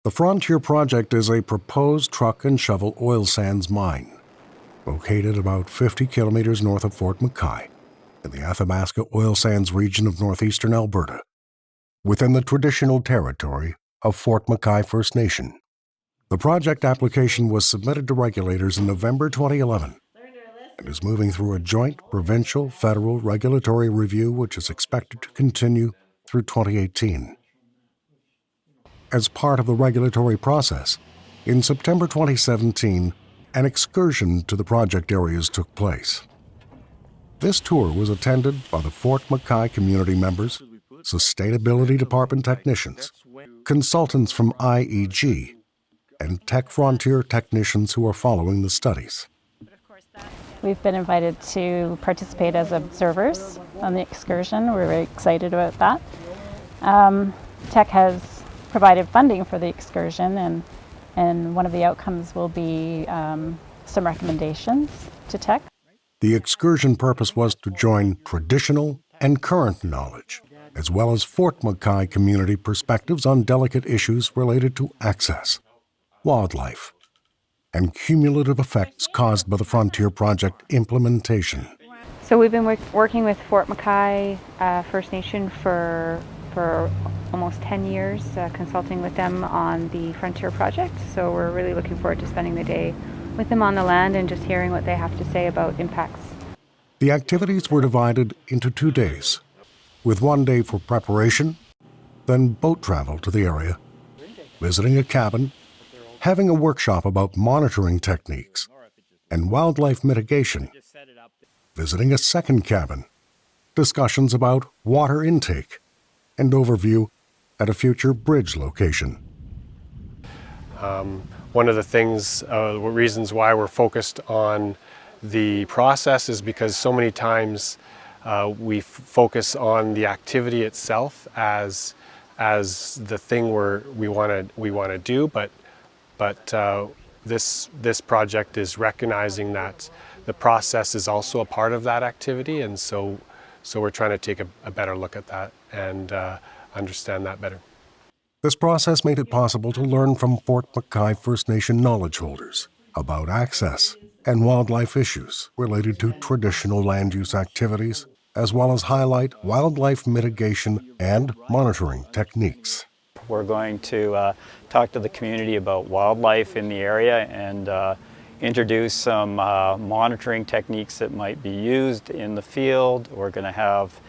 The Frontier Project is a proposed truck and shovel oil sands mine, located about 50 kilometers north of Fort McKay, in the Athabasca oil sands region of northeastern Alberta, within the traditional territory of Fort McKay First Nation. The project application was submitted to regulators in November 2011 and is moving through a joint provincial-federal regulatory review which is expected to continue through 2018. As part of the regulatory process, in September 2017, an excursion to the project areas took place. This tour was attended by the Fort McKay community members, Sustainability Department technicians, consultants from IEG, and Teck Frontier technicians who are following the studies. We've been invited to participate as observers on the excursion. We're very excited about that. Teck has provided funding for the excursion, and one of the outcomes will be some recommendations to Teck. The excursion purpose was to join traditional and current knowledge, as well as Fort McKay community perspectives on delicate issues related to access, wildlife, and cumulative effects caused by the Frontier Project implementation. So we've been working with Fort McKay First Nation for almost 10 years, consulting with them on the Frontier Project. So we're really looking forward to spending the day with them on the land and just hearing what they have to say about impacts. The activities were divided into 2 days, with 1 day for preparation, then boat travel to the area, visiting a cabin, having a workshop about monitoring techniques and wildlife mitigation, visiting a second cabin, discussions about water intake, and overview at a future bridge location. One of the things, reasons why we're focused on the process is because so many times we focus on the activity itself as the thing we want to do, but this project is recognizing that the process is also a part of that activity, and so we're trying to take a better look at that and understand that better. This process made it possible to learn from Fort McKay First Nation knowledge holders about access and wildlife issues related to traditional land use activities, as well as highlight wildlife mitigation and monitoring techniques. We're going to talk to the community about wildlife in the area and introduce some monitoring techniques that might be used in the field. We're going to have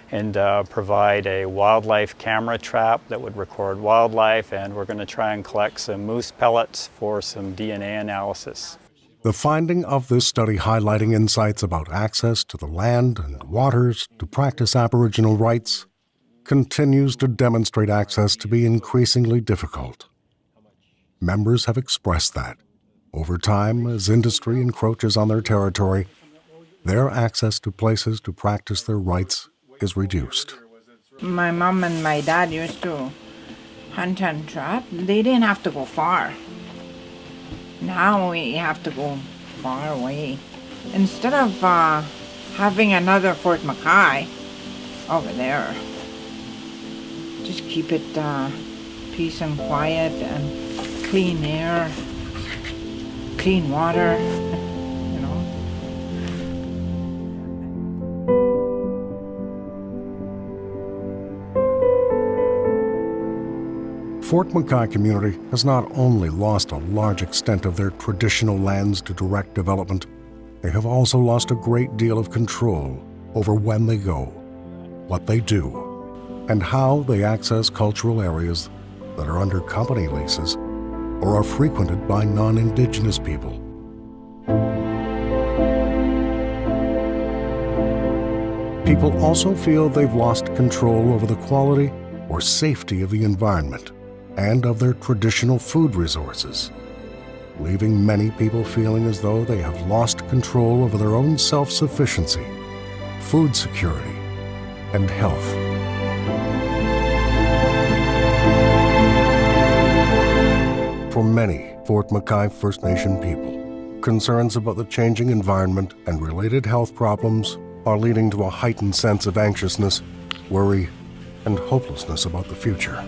and provide a wildlife camera trap that would record wildlife, and we're going to try and collect some moose pellets for some DNA analysis. The finding of this study highlighting insights about access to the land and waters to practice Aboriginal rights continues to demonstrate access to be increasingly difficult. Members have expressed that, over time, as industry encroaches on their territory, their access to places to practice their rights is reduced. My mom and my dad used to hunt and trap. They didn't have to go far. Now we have to go far away. Instead of having another Fort McKay over there, just keep it peace and quiet and clean air, clean water, you know. Fort McKay community has not only lost a large extent of their traditional lands to direct development, they have also lost a great deal of control over when they go, what they do, and how they access cultural areas that are under company leases or are frequented by non-Indigenous people. people also feel they've lost control over the quality or safety of the environment and of their traditional food resources, leaving many people feeling as though they have lost control over their own self-sufficiency, food security, and health. For many Fort McKay First Nation people, concerns about the changing environment and related health problems are leading to a heightened sense of anxiousness, worry, and hopelessness about the future.